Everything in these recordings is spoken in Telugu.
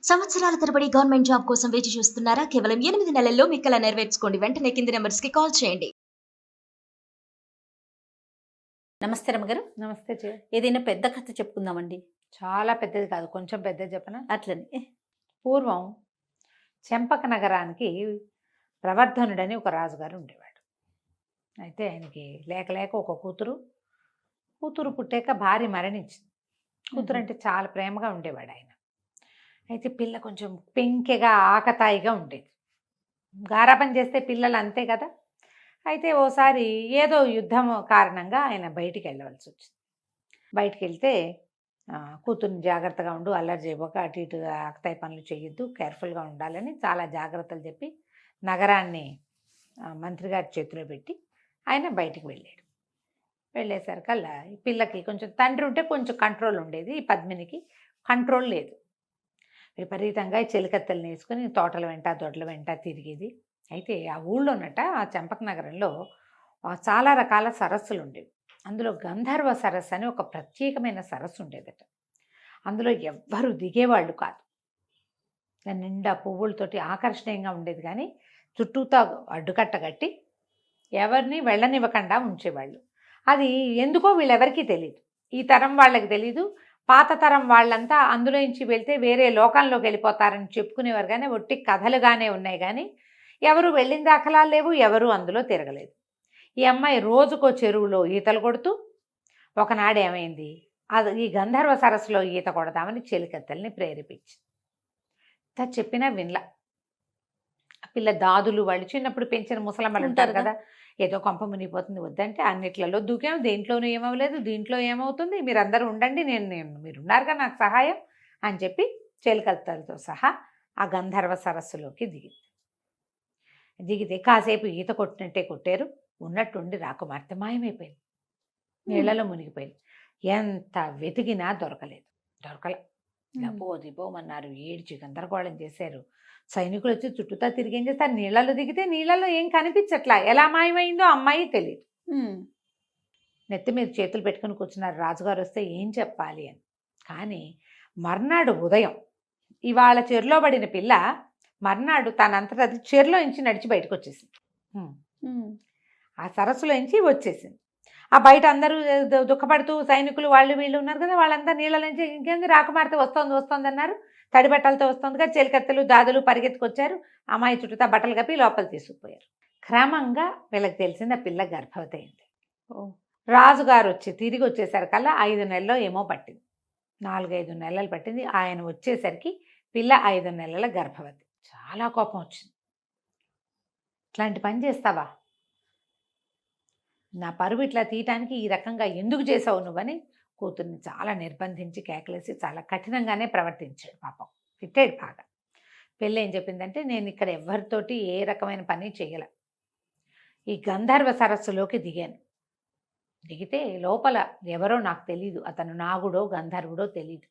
సంవత్సరాల తరబడి గవర్నమెంట్ జాబ్ కోసం వేచి చూస్తున్నారా? కేవలం 8 నెలల్లో మీ కల నెరవేర్చుకోండి. వెంటనే కింది నంబర్స్‌కి కాల్ చేయండి. నమస్తే రమ్మగారు. నమస్తే చే ఏదైనా పెద్ద కథ చెప్పుకుందామండి. చాలా పెద్దది కాదు, కొంచెం పెద్దది చెప్పనా? అట్లని. పూర్వం చెంపక నగరానికి ప్రవర్ధనుడని ఒక రాజుగారు ఉండేవాడు. అయితే ఆయనకి లేక లేక ఒక కూతురు పుట్టాక భార్య మరణించింది. కూతురు అంటే చాలా ప్రేమగా ఉండేవాడు ఆయన. అయితే పిల్ల కొంచెం పెంకెగా ఆకతాయిగా ఉండేది. గారాబం చేస్తే పిల్లలు అంతే కదా. అయితే ఓసారి ఏదో యుద్ధం కారణంగా ఆయన బయటికి వెళ్ళవలసి వచ్చింది. బయటికి వెళ్తే కూతుర్ని జాగ్రత్తగా ఉండు, అల్లరి చేయబోక, అటు ఇటు ఆకతాయి పనులు చేయొద్దు, కేర్ఫుల్గా ఉండాలని చాలా జాగ్రత్తలు చెప్పి నగరాన్ని మంత్రి గారి చేతిలో పెట్టి ఆయన బయటికి వెళ్ళాడు. వెళ్ళేసరికల్లా ఈ పిల్లకి కొంచెం తండ్రి ఉంటే కొంచెం కంట్రోల్ ఉండేది, ఈ పద్మినికి కంట్రోల్ లేదు. విపరీతంగా చెలికత్తెలు వేసుకుని తోటల వెంట దొడ్ల వెంట తిరిగేది. అయితే ఆ ఊళ్ళోనట, ఆ చెంపక నగరంలో చాలా రకాల సరస్సులు ఉండేవి. అందులో గంధర్వ సరస్సు అని ఒక ప్రత్యేకమైన సరస్సు ఉండేదట. అందులో ఎవ్వరు దిగేవాళ్ళు కాదు. దాని నిండా పువ్వులతోటి ఆకర్షణీయంగా ఉండేది, కానీ చుట్టూతో అడ్డుకట్ట కట్టి ఎవరిని వెళ్ళనివ్వకుండా ఉంచేవాళ్ళు. అది ఎందుకో వీళ్ళెవరికీ తెలియదు. ఈ తరం వాళ్ళకి తెలీదు. పాత తరం వాళ్ళంతా అందులోంచి వెళ్తే వేరే లోకంలోకి వెళ్ళిపోతారని చెప్పుకునేవారు, కానీ ఒట్టి కథలుగానే ఉన్నాయి, కానీ ఎవరు వెళ్ళిన దాఖలాలు లేవు, ఎవరు అందులో తిరగలేదు. ఈ అమ్మాయి రోజుకో చెరువులో ఈతలు కొడుతూ, ఒకనాడు ఏమైంది, అది ఈ గంధర్వ సరస్సులో ఈత కొడదామని చెలికత్తెల్ని ప్రేరేపించి చెప్పినా వినలా. ఆ పిల్ల దాదులు వాళ్ళు చిన్నప్పుడు పెంచిన ముసలమ్మలు ఉంటారు కదా, ఏదో కొంప మునిగిపోతుంది వద్దంటే అన్నిట్లలో దూకాం, దేంట్లోనూ ఏమవ్వలేదు, దీంట్లో ఏమవుతుంది, మీరందరూ ఉండండి, మీరున్నారుగా నాకు సహాయం అని చెప్పి చెలికత్తెలతో సహా ఆ గంధర్వ సరస్సులోకి దిగితే కాసేపు ఈత కొట్టినట్టే కొట్టారు. ఉన్నట్టుండి రాకుమార్తె మాయమైపోయింది, నీళ్లలో మునిగిపోయింది. ఎంత వెతికినా దొరకల. పోమన్నారు, ఏడ్చి గందరగోళం చేశారు. సైనికులు వచ్చి చుట్టూతా తిరిగి ఏం చేస్తారు, నీళ్ళలో దిగితే నీళ్ళలో ఏం కనిపించట్లా, ఎలా మాయమైందో అమ్మాయి తెలియదు. నెత్తి మీద చేతులు పెట్టుకుని కూర్చున్నారు. రాజుగారు వస్తే ఏం చెప్పాలి అని. కానీ మర్నాడు ఉదయం ఇవాళ చెరులో పడిన పిల్ల మర్నాడు తనంతట అది చెరులో నుంచి నడిచి బయటకు వచ్చేసింది. ఆ సరస్సులో నుంచి వచ్చేసింది. ఆ బయట అందరూ దుఃఖపడుతూ సైనికులు వాళ్ళు వీళ్ళు ఉన్నారు కదా, వాళ్ళంతా నీళ్ళ నుంచి ఇంకేంది రాకుమార్తె వస్తుంది అన్నారు. తడి బట్టలతో వస్తుందిగా చెలికత్తెలు దాదులు పరిగెత్తుకొచ్చారు. అమ్మాయి చుట్టూతా బట్టలు కప్పి లోపల తీసుకుపోయారు. క్రమంగా వీళ్ళకి తెలిసింది ఆ పిల్ల గర్భవతి అయింది. రాజుగారు తిరిగి వచ్చేసరికల్లా 5 నెలల్లో ఏమో పట్టింది, 4-5 నెలలు పట్టింది. ఆయన వచ్చేసరికి పిల్ల 5 నెలల గర్భవతి. చాలా కోపం వచ్చింది. ఇట్లాంటి పని చేస్తావా, నా పరువు ఇట్లా తీయటానికి ఈ రకంగా ఎందుకు చేసావు నువ్వని కూతుర్ని చాలా నిర్బంధించి కేకలేసి చాలా కఠినంగానే ప్రవర్తించాడు. పాపం తిట్టాడు బాగా. పెళ్ళి ఏం చెప్పిందంటే, నేను ఇక్కడ ఎవరితోటి ఏ రకమైన పని చేయలే, ఈ గంధర్వ సరస్సులోకి దిగితే లోపల ఎవరో నాకు తెలీదు, అతను నాగుడో గంధర్వుడో తెలీదు.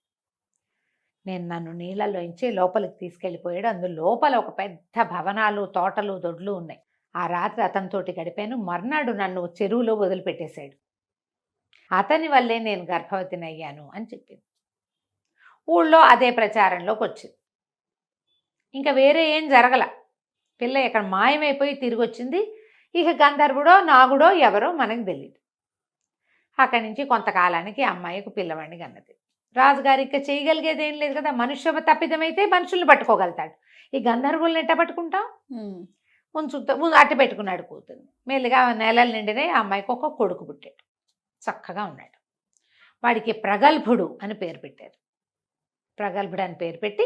నన్ను నీళ్ళలోంచి లోపలికి తీసుకెళ్ళిపోయాడు. అందులో లోపల ఒక పెద్ద భవనాలు, తోటలు, దొడ్లు ఉన్నాయి. ఆ రాత్రి అతనితోటి గడిపాను. మర్నాడు నన్ను చెరువులో వదిలిపెట్టేశాడు. అతని వల్లే నేను గర్భవతిని అయ్యాను అని చెప్పింది. ఊళ్ళో అదే ప్రచారంలోకి వచ్చింది. ఇంకా వేరే ఏం జరగల. పిల్ల ఇక్కడ మాయమైపోయి తిరిగి వచ్చింది. ఇక గంధర్వుడో నాగుడో ఎవరో మనకు తెలియదు. అక్కడి నుంచి కొంతకాలానికి అమ్మాయికి పిల్లవాడిని కన్నది. రాజుగారు ఇక చేయగలిగేది ఏం లేదు కదా, మనుష్య తప్పిదమైతే మనుషుల్ని పట్టుకోగలుగుతాడు. ఈ గంధర్వుల్ని ఎట్ట పట్టుకుంటాం, ముందు అట్టు పెట్టుకున్నాడు కూతుర్ని. మెల్లిగా నెలలు నిండినే ఆ అమ్మాయికి ఒక కొడుకు పుట్టాడు. చక్కగా ఉన్నాడు. వాడికి ప్రగల్భుడు అని పేరు పెట్టారు. ప్రగల్భుడు అని పేరు పెట్టి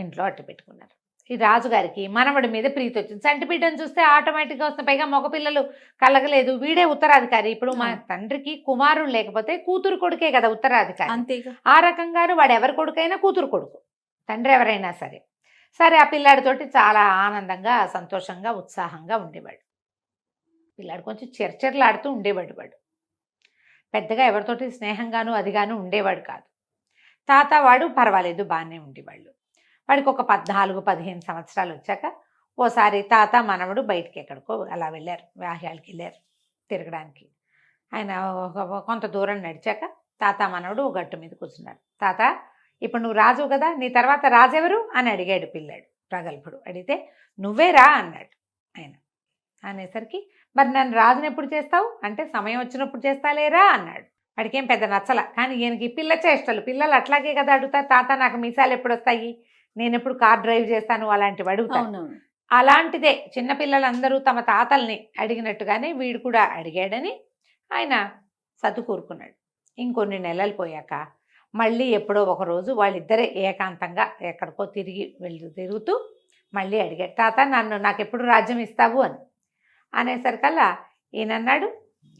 ఇంట్లో అట్టు పెట్టుకున్నారు. ఈ రాజుగారికి మనవడి మీద ప్రీతి వచ్చింది. చంటిబిడ్డను చూస్తే ఆటోమేటిక్గా వస్తుంది. పైగా మగపిల్లలు కలగలేదు, వీడే ఉత్తరాధికారి. ఇప్పుడు మా తండ్రికి కుమారుడు లేకపోతే కూతురు కొడుకే కదా ఉత్తరాధికారి. అంతేగా. ఆ రకంగా వాడు ఎవరి కొడుకైనా కూతురు కొడుకు, తండ్రి ఎవరైనా సరే. ఆ పిల్లాడితోటి చాలా ఆనందంగా, సంతోషంగా, ఉత్సాహంగా ఉండేవాడు. పిల్లాడు కొంచెం చెరచెరలాడుతూ ఉండేవాడు. వాడు పెద్దగా ఎవరితోటి స్నేహంగాను అదిగాను ఉండేవాడు కాదు. తాత వాడు పర్వాలేదు, బాగానే ఉండేవాళ్ళు. వాడికి ఒక 14-15 సంవత్సరాలు వచ్చాక ఓసారి తాత మనవడు బయటికి ఎక్కడికో అలా వెళ్ళారు, వ్యాహ్యాలకి వెళ్ళారు తిరగడానికి. ఆయన కొంత దూరం నడిచాక తాత మనవడు గట్టు మీద కూర్చున్నారు. తాత, ఇప్పుడు నువ్వు రాజు కదా, నీ తర్వాత రాజెవరు అని అడిగాడు పిల్లాడు ప్రగల్భుడు. అడిగితే నువ్వే రా అన్నాడు ఆయన. అనేసరికి మరి నన్ను రాజుని ఎప్పుడు చేస్తావు అంటే సమయం వచ్చినప్పుడు చేస్తాలేరా అన్నాడు. వాడికేం పెద్ద నచ్చల. కానీ ఈయనకి పిల్ల చేష్టలు, పిల్లలు అట్లాగే కదా అడుగుతారు, తాత నాకు మీసాలు ఎప్పుడు వస్తాయి, నేను ఎప్పుడు కార్ డ్రైవ్ చేస్తాను అలాంటివి అడుగుతాను. అవునవును. అలాంటిదే చిన్నపిల్లలందరూ తమ తాతల్ని అడిగినట్టుగానే వీడు కూడా అడిగాడని ఆయన సర్దుకూరుకున్నాడు. ఇంకొన్ని నెలలు పోయాక మళ్ళీ ఎప్పుడో ఒకరోజు వాళ్ళిద్దరే ఏకాంతంగా ఎక్కడికో తిరుగుతూ మళ్ళీ అడిగాడు, తాత నాకు ఎప్పుడు రాజ్యం ఇస్తావు అని. అనేసరికల్లా ఈయన అన్నాడు,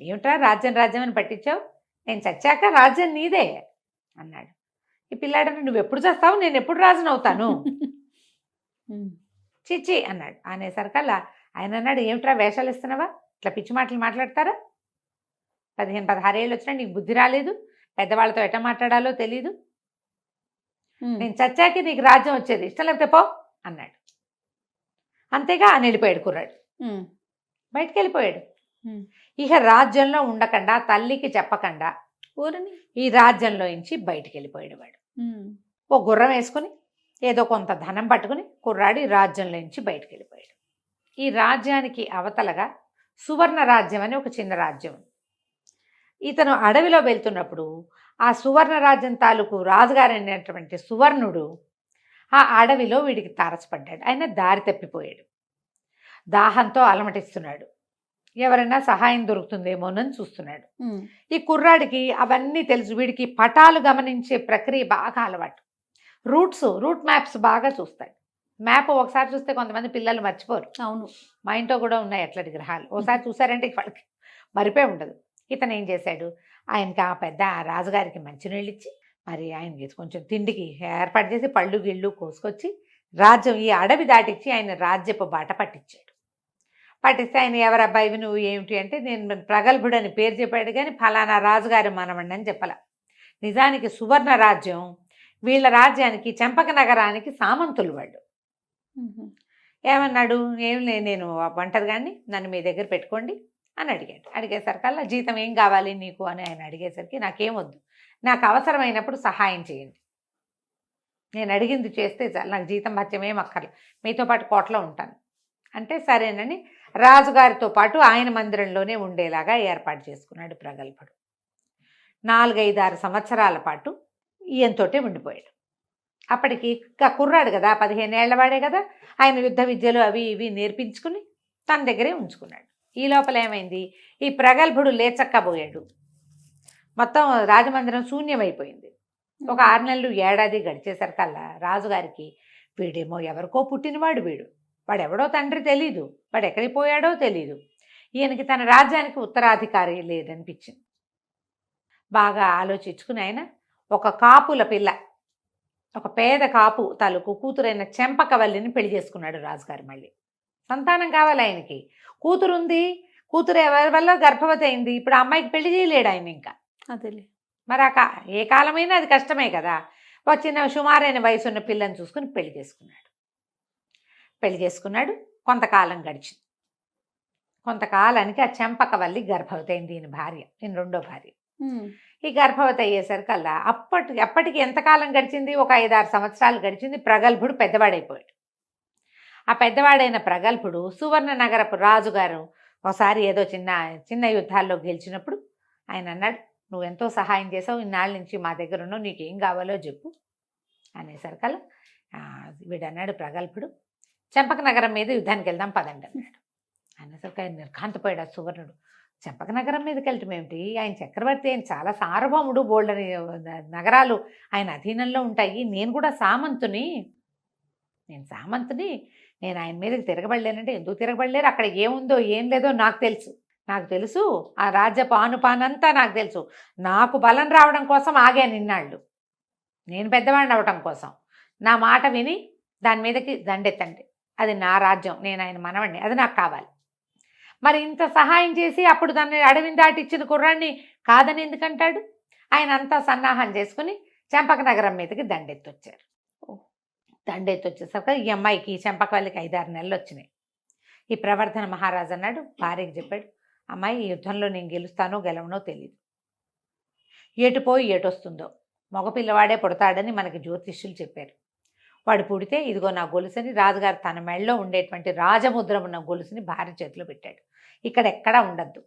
ఏమిట్రా రాజ్యం అని పట్టించావు, నేను చచ్చాక రాజ్యం నీదే అన్నాడు. ఈ పిల్లాడని నువ్వు ఎప్పుడు చేస్తావు, నేను ఎప్పుడు రాజును అవుతాను, చిచ్చి అన్నాడు. అనేసరికల్లా ఆయన అన్నాడు, ఏమిట్రా వేషాలు ఇస్తున్నావా, ఇట్లా పిచ్చి మాటలు మాట్లాడతారా, 15-16 ఏళ్ళు వచ్చినా నీకు బుద్ధి రాలేదు, పెద్దవాళ్ళతో ఎట్లా మాట్లాడాలో తెలీదు, నేను చచ్చాకే నీకు రాజ్యం వచ్చేది, ఇష్టం లేకపోతే పో అన్నాడు. అంతేగా అని వెళ్ళిపోయాడు కుర్రాడు, బయటికి వెళ్ళిపోయాడు. ఇక రాజ్యంలో ఉండకుండా తల్లికి చెప్పకుండా ఊరని ఈ రాజ్యంలో నుంచి బయటికి వెళ్ళిపోయాడు వాడు. ఓ గుర్రం వేసుకుని ఏదో కొంత ధనం పట్టుకుని కుర్రాడు ఈ రాజ్యంలో నుంచి బయటికి వెళ్ళిపోయాడు. ఈ రాజ్యానికి అవతలగా సువర్ణ రాజ్యం అని ఒక చిన్న రాజ్యం. ఇతను అడవిలో వెళ్తున్నప్పుడు ఆ సువర్ణ రాజ్యం తాలూకు రాజుగారు అయినటువంటి సువర్ణుడు ఆ అడవిలో వీడికి తారసపడ్డాడు. ఆయన దారి తప్పిపోయాడు, దాహంతో అలమటిస్తున్నాడు, ఎవరైనా సహాయం దొరుకుతుందేమోనని చూస్తున్నాడు. ఈ కుర్రాడికి అవన్నీ తెలుసు, వీడికి పటాలు గమనించే ప్రక్రియ బాగా అలవాటు, రూట్ మ్యాప్స్ బాగా చూస్తాడు. మ్యాప్ ఒకసారి చూస్తే కొంతమంది పిల్లలు మర్చిపోరు. అవును, మా ఇంట్లో కూడా ఉన్నాయి అట్లాంటి గ్రహాలు, ఒకసారి చూసారంటే వాళ్ళకి మరిపే ఉండదు. ఇతను ఏం చేశాడు, ఆయనకి ఆ పెద్ద రాజుగారికి మంచినీళ్ళు ఇచ్చి మరి ఆయనకి కొంచెం తిండికి ఏర్పాటు చేసి పళ్ళు గిళ్ళు కోసుకొచ్చి రాజ్యం ఈ అడవి దాటిచ్చి ఆయన రాజ్యపు బాట పట్టించాడు. పట్టిస్తే ఆయన ఎవరబ్బాయివి నువ్వు ఏమిటి అంటే నేను ప్రగల్భుడు అని పేరు చెప్పాడు, కానీ ఫలానా రాజుగారి మనవండి అని చెప్పాల. నిజానికి సువర్ణ రాజ్యం వీళ్ళ రాజ్యానికి చెంపక నగరానికి సామంతులు వాళ్ళు. ఏమన్నాడు, నేను వంటది కానీ నన్ను మీ దగ్గర పెట్టుకోండి అని అడిగాడు. అడిగేసరికల్లా జీతం ఏం కావాలి నీకు అని ఆయన అడిగేసరికి నాకేం వద్దు, నాకు అవసరమైనప్పుడు సహాయం చేయండి, నేను అడిగింది చేస్తే చాలు, నాకు జీతం భత్యం ఏం అక్కర్లేదు, మీతో పాటు కోటలో ఉంటాను అంటే సరేనని రాజుగారితో పాటు ఆయన మందిరంలోనే ఉండేలాగా ఏర్పాటు చేసుకున్నాడు ప్రగల్భుడు. 4-5-6 సంవత్సరాల పాటు ఈయనతోటే ఉండిపోయాడు. అప్పటికి కుర్రాడు కదా, 15 ఏళ్ల వాడే కదా, ఆయన యుద్ధ విద్యలు అవి ఇవి నేర్పించుకుని తన దగ్గరే ఉంచుకున్నాడు. ఈ లోపల ఏమైంది, ఈ ప్రగల్భుడు లేచక్కబోయాడు, మొత్తం రాజమందిరం శూన్యమైపోయింది. ఒక 6 నెలలు ఏడాది గడిచేసరికల్లా రాజుగారికి వీడేమో ఎవరికో పుట్టినవాడు, వాడెవడో తండ్రి తెలీదు, వాడు ఎక్కడికి పోయాడో తెలీదు, ఈయనకి తన రాజ్యానికి ఉత్తరాధికారి లేదనిపించింది. బాగా ఆలోచించుకుని ఆయన ఒక కాపుల పిల్ల, ఒక పేద కాపు తాలూకు కూతురైన చెంపకవల్లిని పెళ్లి చేసుకున్నాడు రాజుగారు. మళ్ళీ సంతానం కావాలి ఆయనకి, కూతురుంది, కూతురు ఎవరి వల్ల గర్భవతి అయింది, ఇప్పుడు ఆ అమ్మాయికి పెళ్లి చేయలేడు ఆయన ఇంకా. అదేలే మరి ఏ కాలమైనా అది కష్టమే కదా. ఒక చిన్న సుమారైన వయసు ఉన్న పిల్లని చూసుకుని పెళ్లి చేసుకున్నాడు. కొంతకాలం గడిచింది. కొంతకాలానికి ఆ చెంపకవల్లి గర్భవతి అయింది, ఈయన భార్య, ఈయన రెండో భార్య. ఈ గర్భవతి అయ్యేసరికల్లా అప్పటికి ఎంతకాలం గడిచింది, ఒక 5-6 సంవత్సరాలు గడిచింది. ప్రగల్భుడు పెద్దవాడైపోయాడు. ఆ పెద్దవాడైన ప్రగల్భుడు సువర్ణ నగరపు రాజుగారు ఒకసారి ఏదో చిన్న యుద్ధాల్లో గెలిచినప్పుడు ఆయన అన్నాడు, నువ్వు ఎంతో సహాయం చేసావు, ఇన్నాళ్ళ నుంచి మా దగ్గర ఉన్నావు, నీకేం కావాలో చెప్పు అనేసరికల్లా వీడన్నాడు ప్రగల్భుడు, చెంపక నగరం మీద యుద్ధానికి వెళ్దాం పదండి అన్నాడు. అనేసరికి ఆయన నిర్ఘాంతపోయాడు. ఆ సువర్ణుడు చెంపక నగరం మీదకి వెళ్ళటం ఏమిటి, ఆయన చక్రవర్తి, ఆయన చాలా సార్వభౌముడు, బోల్డని నగరాలు ఆయన అధీనంలో ఉంటాయి, నేను కూడా సామంతుని, నేను ఆయన మీదకి తిరగబడలేనంటే ఎందుకు తిరగబడలేరు, అక్కడ ఏముందో ఏం లేదో నాకు తెలుసు, ఆ రాజ్యపు ఆనుపానంతా నాకు తెలుసు, నాకు బలం రావడం కోసం ఆగాను ఇన్నాళ్ళు, నేను పెద్దవాడిని అవటం కోసం, నా మాట విని దాని మీదకి దండెత్తండి, అది నా రాజ్యం, నేను ఆయన మనవడిని, అది నాకు కావాలి. మరి ఇంత సహాయం చేసి అప్పుడు దాన్ని అడవిని దాటిచ్చిన కుర్రాన్ని కాదని ఎందుకంటాడు. ఆయన అంతా సన్నాహం చేసుకుని చెంపక నగరం మీదకి దండెత్తొచ్చారు. దండెత్తొచ్చేసరికి ఈ అమ్మాయికి చెంపకవల్లికి 5-6 నెలలు వచ్చినాయి. ఈ ప్రవర్ధన మహారాజు అన్నాడు, భార్యకి చెప్పాడు, అమ్మాయి ఈ యుద్ధంలో నేను గెలుస్తానో గెలవనో తెలియదు, ఎటు పోయి ఎటు వస్తుందో, మగపిల్లవాడే పుడతాడని మనకి జ్యోతిష్యులు చెప్పారు. వాడు పుడితే ఇదిగో నా గొలుసుని రాజుగారు తన మెడలో ఉండేటువంటి రాజముద్ర ఉన్న గొలుసుని భార్య చేతిలో పెట్టాడు. ఇక్కడ ఎక్కడా ఉండద్దు,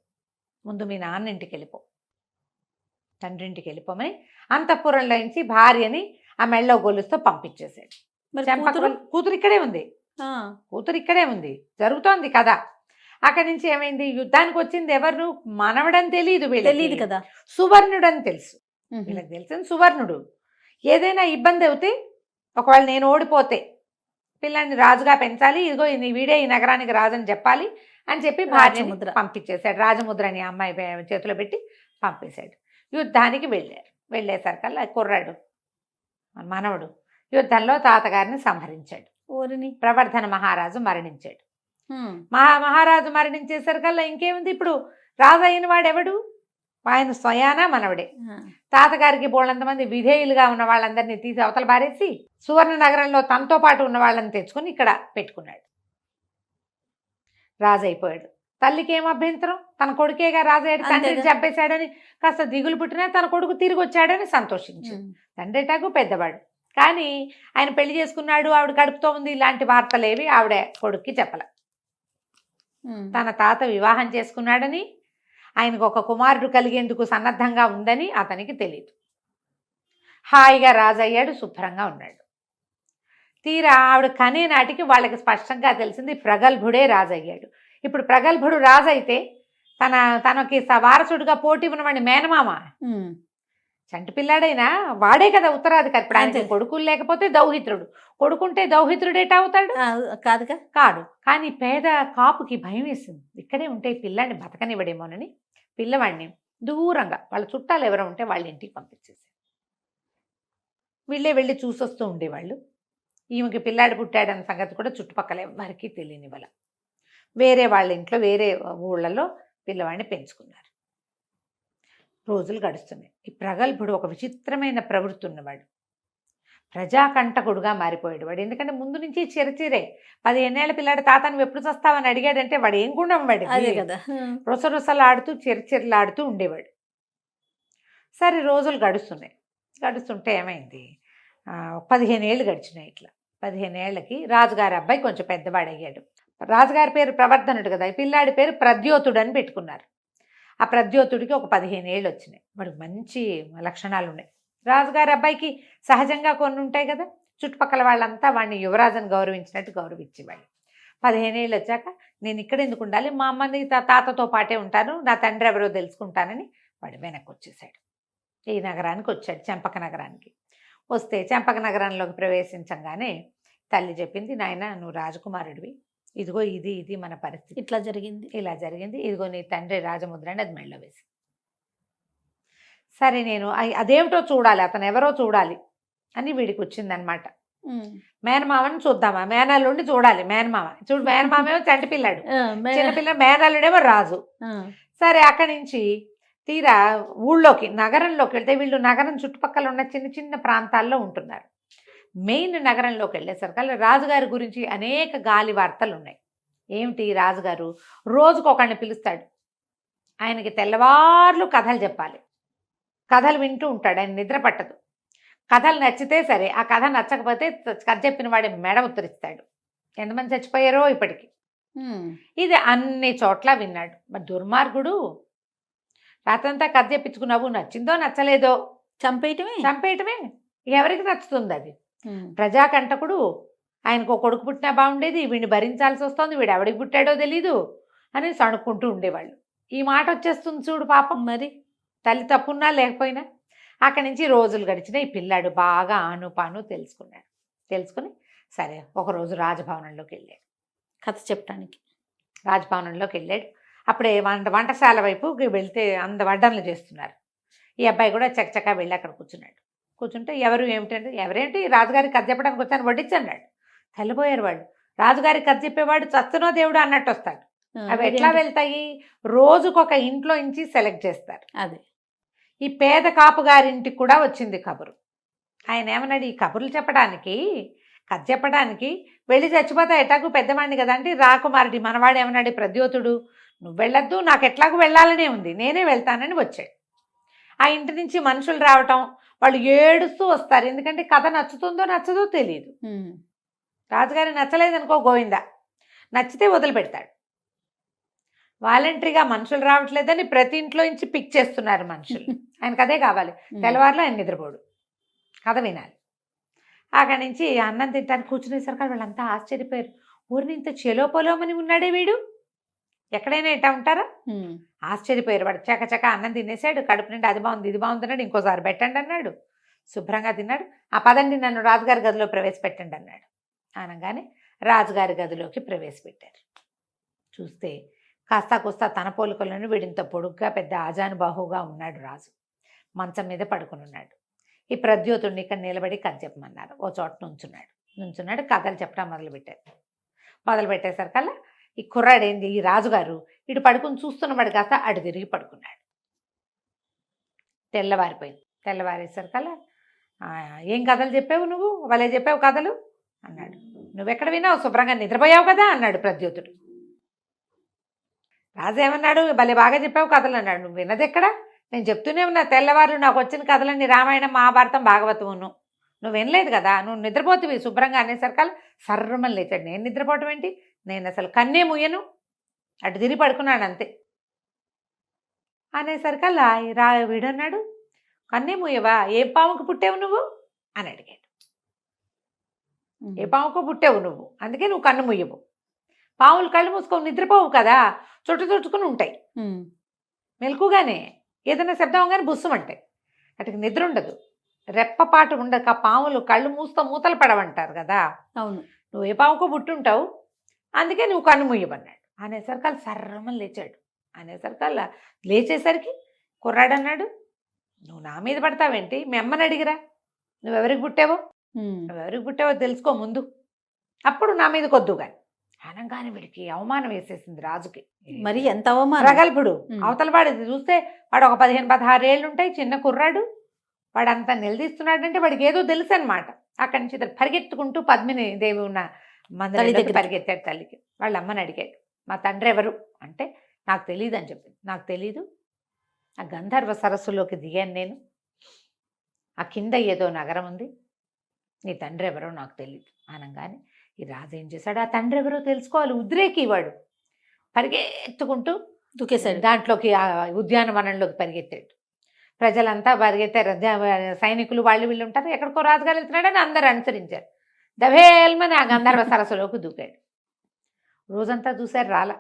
ముందు మీ నాన్న ఇంటికి వెళ్ళిపో, తండ్రింటికి వెళ్ళిపోమని అంతఃపురంలో నుంచి భార్యని ఆ మెడలో గొలుసుతో పంపించేశాడు. మరి చెంపక కూతురు? కూతురు ఇక్కడే ఉంది, ఆ, కూతురు ఇక్కడే ఉంది, జరుగుతోంది కదా. అక్కడి నుంచి ఏమైంది, యుద్ధానికి వచ్చింది ఎవరు, మనవడని తెలియదు తెలియదు వీళ్ళకి, కదా. సువర్ణుడు అని తెలుసు. ఉహు. వీళ్ళకి తెలిసింది సువర్ణుడు. ఏదైనా ఇబ్బంది అవుతే, ఒకవేళ నేను ఓడిపోతే పిల్లాన్ని రాజుగా పెంచాలి, ఇదిగో వీడే ఈ నగరానికి రాజని చెప్పాలి అని చెప్పి భార్యని రాజముద్ర. పంపించేశాడు. రాజముద్ర అని అమ్మాయి చేతిలో పెట్టి పంపేశాడు. యుద్ధానికి వెళ్ళారు. వెళ్ళేసరికల్లా కుర్రాడు మనవడు యుద్ధంలో తాతగారిని సంహరించాడు. ఓరిని. ప్రవర్ధన మహారాజు మరణించాడు. ఉమ్. మహారాజు మరణించేసరికల్లా ఇంకేముంది, ఇప్పుడు రాజు అయిన వాడెవడు, ఆయన స్వయాన మనవడే. ఆ. తాతగారికి బోళ్ళంతమంది విధేయులుగా ఉన్న వాళ్ళందరినీ తీసి అవతల పారేసి సువర్ణ నగరంలో తనతో పాటు ఉన్న వాళ్ళని తెచ్చుకొని ఇక్కడ పెట్టుకున్నాడు. రాజు అయిపోయాడు. తల్లికి ఏం అభ్యంతరం, తన కొడుకేగా రాజు అయ్యాడు, తండ్రిని అంతేగా. చంపేశాడని కాస్త దిగులు పుట్టినా తన కొడుకు తిరిగి వచ్చాడని సంతోషించింది. ఉమ్. తండ్రి ఎటాకు పెద్దవాడు, కానీ ఆయన పెళ్లి చేసుకున్నాడు, ఆవిడ కడుపుతో ఉంది, ఇలాంటి వార్తలేవి ఆవిడ కొడుక్కి చెప్పల. ఉమ్. తన తాత వివాహం చేసుకున్నాడని, ఆయనకు ఒక కుమారుడు కలిగేందుకు సన్నద్ధంగా ఉందని అతనికి తెలియదు. హాయిగా రాజు అయ్యాడు, శుభ్రంగా ఉన్నాడు. తీరా ఆవిడ కనే నాటికి వాళ్ళకి స్పష్టంగా తెలిసింది ప్రగల్భుడే రాజు అయ్యాడు. ఇప్పుడు ప్రగల్భుడు రాజు అయితే తనకి వారసుడిగా పోటీ ఉన్నవాడిని మేనమామ, ఉమ్. చంటి పిల్లాడైనా వాడే కదా ఉత్తరాధికారి. ఇప్పుడు ఆయనకి అంతే. కొడుకులు లేకపోతే దౌహిత్రుడు, కొడుకుంటే దౌహిత్రుడేటా అవుతాడు, ఆ, కాదుగా. కాడు. కానీ పేద కాపుకి భయం వేసింది, ఇక్కడే ఉంటే ఈ పిల్లాడిని బతకనివ్వడేమోనని పిల్లవాడిని దూరంగా వాళ్ళ చుట్టాలు ఎవరో ఉంటే వాళ్ళ ఇంటికి పంపించేసారు. వీళ్ళే వెళ్ళి చూసొస్తూ ఉండేవాళ్ళు. ఈమెకి పిల్లాడు పుట్టాడన్న సంగతి కూడా చుట్టుపక్కల ఎవరికీ తెలియనివ్వాల. వేరే వాళ్ళ ఇంట్లో వేరే ఊళ్ళలో పిల్లవాడిని పెంచుకున్నారు. రోజులు గడుస్తున్నాయి. ఈ ప్రగల్భుడు ఒక విచిత్రమైన ప్రవృత్తి ఉన్నవాడు, ప్రజాకంటకుడుగా మారిపోయాడు వాడు. ఎందుకంటే ముందు నుంచి చిరచిరే 15 ఏళ్ల పిల్లాడు తాత నువ్వు ఎప్పుడు చస్తావని అడిగాడంటే వాడు ఏం గుండం వాడు, అదే కదా. రొసరొసలాడుతూ చిరచిరలాడుతూ ఉండేవాడు. సరే రోజులు గడుస్తున్నాయి. గడుస్తుంటే ఏమైంది, 15 ఏళ్ళు గడిచినాయి. ఇట్లా 15 ఏళ్ళకి రాజుగారి అబ్బాయి కొంచెం పెద్దవాడు అయ్యాడు. రాజుగారి పేరు ప్రవర్ధనుడు కదా, ఈ పిల్లాడి పేరు ప్రద్యోతుడు అని పెట్టుకున్నారు. ఆ ప్రద్యోతుడికి ఒక 15 ఏళ్ళు వచ్చినాయి. వాడికి మంచి లక్షణాలు ఉన్నాయి. రాజుగారి అబ్బాయికి సహజంగా కొన్ని ఉంటాయి కదా, చుట్టుపక్కల వాళ్ళంతా వాడిని యువరాజుని గౌరవించినట్టు గౌరవించేవాళ్ళు. 15 ఏళ్ళు వచ్చాక నేను ఇక్కడ ఎందుకు ఉండాలి, మా అమ్మని తాతతో పాటే ఉంటాను, నా తండ్రి ఎవరో తెలుసుకుంటానని వాడు వెనక్కి వచ్చేసాడు. ఈ నగరానికి వచ్చాడు, చెంపక నగరానికి. వస్తే చెంపక నగరంలోకి ప్రవేశించగానే తల్లి చెప్పింది, నాయన నువ్వు రాజకుమారుడివి, ఇదిగో ఇది మన పరిస్థితి, ఇట్లా జరిగింది. ఇలా జరిగింది, ఇదిగో నీ తండ్రి రాజముద్ర అని అది మెళ్ళ వేసి. సరే నేను అదేమిటో చూడాలి, అతను ఎవరో చూడాలి అని వీడికి వచ్చిందనమాట. ఉమ్. మేనమామని చూద్దామా, మేనల్లుండి చూడాలి. మేనమామ చూడు, మేనమామేమో చంటి పిల్లాడు, ఆ, చిన్నపిల్ల, మేనల్లుడేమో రాజు. ఆ. సరే అక్కడి నుంచి తీరా ఊళ్ళోకి నగరంలోకి వెళ్తే, వీళ్ళు నగరం చుట్టుపక్కల ఉన్న చిన్న చిన్న ప్రాంతాల్లో ఉంటున్నారు. మెయిన్ నగరంలోకి వెళ్ళేసరికి రాజుగారి గురించి అనేక గాలి వార్తలు ఉన్నాయి. ఏమిటి, రాజుగారు రోజుకు ఒకరిని పిలుస్తాడు, ఆయనకి తెల్లవార్లు కథలు చెప్పాలి, కథలు వింటూ ఉంటాడు, ఆయన నిద్ర పట్టదు. కథలు నచ్చితే సరే, ఆ కథ నచ్చకపోతే కథ చెప్పిన వాడి మెడ ఉత్తరిస్తాడు. ఎంతమంది చచ్చిపోయారో ఇప్పటికి. ఉమ్. ఇది అన్ని చోట్ల విన్నాడు. మరి దుర్మార్గుడు రాత్రంతా కథ చెప్పించుకున్నావు, నచ్చిందో నచ్చలేదో చంపేయటమే. ఎవరికి నచ్చుతుంది అది? ఉమ్. ప్రజాకంటకుడు, ఆయనకు ఒక కొడుకు పుట్టినా బాగుండేది, వీడిని భరించాల్సి వస్తుంది, వీడు ఎవడికి పుట్టాడో తెలీదు అని సణుక్కుంటూ ఉండేవాళ్ళు. ఈ మాట వచ్చేస్తుంది చూడు పాపం. మరి తల్లి తప్పున్నా లేకపోయినా. అక్కడి నుంచి రోజులు గడిచిన ఈ పిల్లాడు బాగా ఆనుపాను తెలుసుకున్నాడు. తెలుసుకుని సరే ఒకరోజు రాజభవనంలోకి వెళ్ళాడు, కథ చెప్పడానికి. రాజభవనంలోకి వెళ్ళాడు. అప్పుడే వంటశాల వైపు వెళ్తే వడ్డనలు చేస్తున్నారు. ఈ అబ్బాయి కూడా చకచకా వెళ్ళి అక్కడ కూర్చున్నాడు. కూర్చుంటే ఎవరేంటి రాజుగారికి కథ చెప్పడానికి వచ్చాను, వడ్డించన్నాడు. తెల్లబోయారు వాళ్ళు. రాజుగారికి కథ చెప్పేవాడు చస్తునో దేవుడు అన్నట్టు వస్తాడు. అవి ఎట్లా వెళ్తాయి, రోజుకొక ఇంట్లో నుంచి సెలెక్ట్ చేస్తారు. అదే ఈ పేద కాపు గారింటికి కూడా వచ్చింది కబురు. ఆయన ఏమన్నాడు, ఈ కబుర్లు చెప్పడానికి, కథ చెప్పడానికి వెళ్ళి చచ్చిపోతా ఎట్లాగూ పెద్దవాడిని కదా అంటే, రాకుమారుడి మనవాడు ఏమన్నాడు, ప్రద్యోతుడు నువ్వు వెళ్ళొద్దు, నాకు ఎట్లాగూ వెళ్ళాలనే ఉంది, నేనే వెళ్తానని వచ్చాడు. ఆ ఇంటి నుంచి మనుషులు రావటం, వాళ్ళు ఏడుస్తూ వస్తారు. ఎందుకంటే కథ నచ్చుతుందో నచ్చదో తెలియదు. ఉమ్. రాజుగారి నచ్చలేదనుకో గోవిందా, నచ్చితే వదిలిపెడతాడు. వాలంటరీగా మనుషులు రావట్లేదని ప్రతి ఇంట్లో నుంచి పిక్ చేస్తున్నారు మనుషులు. ఆయనకు అదే కావాలి. తెల్లవారులో ఆయన నిద్రపోడు, కథ వినాలి. అక్కడి నుంచి అన్నం తింటానికి కూర్చునేసరికి వాళ్ళంతా ఆశ్చర్యపోయారు. ఊరిని ఇంత చెలోపలోమని ఉన్నాడే వీడు, ఎక్కడైనా ఇట్టా ఉంటారా? ఉమ్. ఆశ్చర్యపోయారు. వాడు చకచక అన్నం తినేసాడు. కడుపు నిండి అది బాగుంది ఇది బాగుంది అన్నాడు. ఇంకోసారి పెట్టండి అన్నాడు. శుభ్రంగా తిన్నాడు. ఆ పదండి నన్ను రాజుగారి గదిలో ప్రవేశపెట్టండి అన్నాడు. అనగానే రాజుగారి గదిలోకి ప్రవేశపెట్టారు. చూస్తే కాస్తా కూస్తా తన పోలికలను వీడింత పొడుగ్గా పెద్ద ఆజానుబాహుగా ఉన్నాడు రాజు. మంచం మీద పడుకుని ఉన్నాడు. ఈ ప్రద్యోతుడిని ఇక్కడ నిలబడి కథ చెప్పమన్నారు. ఓ చోట నుంచున్నాడు. కథలు చెప్పడం మొదలుపెట్టేసరికల్లా ఈ కుర్రాడేంది, ఈ రాజుగారు ఇటు పడుకుని చూస్తున్నవాడు కాస్త అటు తిరిగి పడుకున్నాడు. తెల్లవారేసరికల్లా ఏం కథలు చెప్పావు నువ్వు, వాళ్ళే చెప్పావు కథలు అన్నాడు. నువ్వెక్కడ విన్నావు, శుభ్రంగా నిద్రపోయావు కదా అన్నాడు ప్రద్యోతుడు. రాజు ఏమన్నాడు, భలే బాగా చెప్పావు కథలు అన్నాడు. నువ్వు విన్నది ఎక్కడ, నేను చెప్తూనే ఉన్నా తెల్లవారు నాకు వచ్చిన కథలన్నీ రామాయణం మహాభారతం భాగవతమును, నువ్వు వినలేదు కదా, నువ్వు నిద్రపోతువి శుభ్రంగా అనేసరికల్లా సర్రమని లేచాడు. నేను నిద్రపోవటం ఏంటి, నేను అసలు కన్నే ముయ్యను, అటు తిరిగి పడుకున్నాడు అంతే అనేసరికల్లా వీడన్నాడు, కన్నే ముయ్యవా, ఏ పాముకు పుట్టావు నువ్వు అని అడిగాడు. ఏ పాముకు పుట్టావు నువ్వు, అందుకే నువ్వు కన్ను ముయ్యవు. పాములు కళ్ళు మూసుకోవు, నిద్రపోవు కదా, చుట్టుకుని ఉంటాయి. మెలకుగానే ఏదైనా శబ్దం అవగానే బుస్సుమంటాయి, అటుకి నిద్ర ఉండదు, రెప్పపాటు ఉండక పాములు కళ్ళు మూతలు పడవంటారు కదా. అవును, నువ్వు ఏ పాముకో పుట్టుంటావు, అందుకే నువ్వు కన్ను ముయ్యమన్నాడు. అనేసరికల్లా సర్రమని లేచాడు. అనేసరికల్లా లేచేసరికి కుర్రాడు అన్నాడు, నువ్వు నా మీద పడతావేంటి, మీ అమ్మని అడిగిరా, నువ్వెవరికి పుట్టావో తెలుసుకో ముందు, అప్పుడు నా మీద కొద్దు కానీ. అనగానే వీడికి అవమానం వేసేసింది రాజుకి. మరి ఎంత అవమానం, ప్రగల్భుడు అవతల వాడు చూస్తే వాడు ఒక 15-16 ఏళ్ళు ఉంటాయి, చిన్న కుర్రాడు, వాడు అంతా నిలదీస్తున్నాడంటే వాడికి ఏదో తెలుసు అనమాట. అక్కడి నుంచి ఇతను పరిగెత్తుకుంటూ పద్మిని దేవి ఉన్న మందిరానికి పరిగెత్తాడు. తల్లికి వాళ్ళ అమ్మని అడిగాడు, మా తండ్రి ఎవరు అంటే నాకు తెలియదు అని చెప్పింది. నాకు తెలీదు, ఆ గంధర్వ సరస్సులోకి దిగాను నేను, ఆ కింద ఏదో నగరం ఉంది, నీ తండ్రి ఎవరో నాకు తెలియదు అనగానే ఈ రాజు ఏం చేశాడు, ఆ తండ్రి ఎవరో తెలుసుకోవాలి, ఉద్రేకి వాడు పరిగెత్తుకుంటూ దూకేశాడు దాంట్లోకి, ఆ ఉద్యానవనంలోకి పరిగెత్తాడు. ప్రజలంతా పరిగెత్తారు, సైనికులు వాళ్ళు వీళ్ళు ఉంటారు, ఎక్కడికో రాజుగారు వెళ్తున్నాడని అందరూ అనుసరించారు. దభేల్మని ఆ గంధర్వ సరస్సులోకి దూకాడు. రోజంతా చూశారు రాల,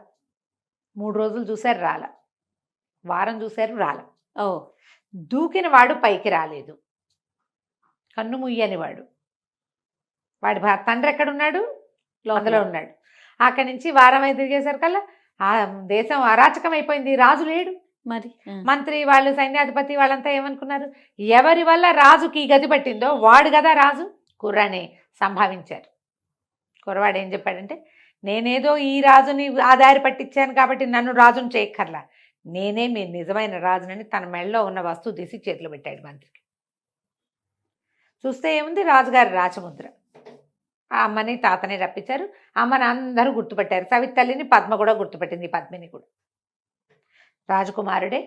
3 రోజులు చూశారు రాల, వారం చూశారు రాల. దూకిన వాడు పైకి రాలేదు, కన్ను ముయ్యని వాడు తండ్రి ఎక్కడున్నాడు, అందులో ఉన్నాడు. అక్కడి నుంచి వారం తిరిగేసరికల్లా ఆ దేశం అరాచకం అయిపోయింది, రాజు లేడు. మరి మంత్రి వాళ్ళు సైన్యాధిపతి వాళ్ళంతా ఏమనుకున్నారు, ఎవరి వల్ల రాజుకి గతి పట్టిందో వాడు కదా రాజు. కుర్రాని సంభావించారు. కుర్రవాడు ఏం చెప్పాడంటే, నేనేదో ఈ రాజుని ఆదారి పట్టించాను కాబట్టి నన్ను రాజుని చేయక్కర్లా, నేనే మీ నిజమైన రాజునని తన మెడలో ఉన్న వస్తువు తీసి చేతిలో పెట్టాడు మంత్రికి. చూస్తే ఏముంది, రాజుగారి రాచముద్ర. ఆ అమ్మని తాతని రప్పించారు. అమ్మని అందరూ గుర్తుపట్టారు, సవితి తల్లిని పద్మ కూడా గుర్తుపట్టింది, పద్మిని కూడా. రాజకుమారుడే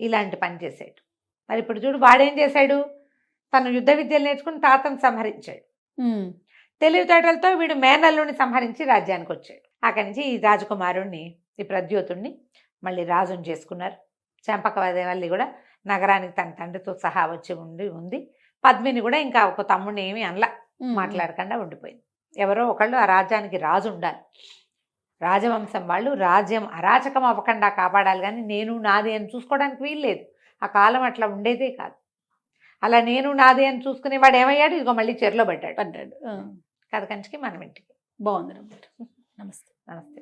ఇలాంటి పని చేశాడు. మరి ఇప్పుడు చూడు, వాడేం చేశాడు, తను యుద్ధ విద్యలు నేర్చుకుని తాతను సంహరించాడు. తెలివితేటలతో వీడు మేనల్లుని సంహరించి రాజ్యానికి వచ్చాడు. అక్కడి నుంచి ఈ రాజకుమారుణ్ణి, ఈ ప్రద్యోతుణ్ణి మళ్ళీ రాజుని చేసుకున్నారు. చంపకవల్లి కూడా నగరానికి తన తండ్రితో సహా వచ్చి ఉంది. పద్మిని కూడా ఇంకా ఒక తమ్ముడిని ఏమి అనలా, మాట్లాడకుండా ఉండిపోయింది. ఎవరో ఒకళ్ళు ఆ రాజ్యానికి రాజు ఉండాలి, రాజవంశం వాళ్ళు రాజ్యం అరాచకం అవ్వకుండా కాపాడాలి, కానీ నేను నాది అని చూసుకోవడానికి వీల్లేదు. ఆ కాలం అట్లా ఉండేదే కాదు. అలా నేను నాది అని చూసుకునేవాడు ఏమయ్యాడు, ఇదిగో మళ్ళీ చెరలో పడ్డాడు. కథ కంచికి మనం ఇంటికి. బాగుంది. నమస్తే. నమస్తే.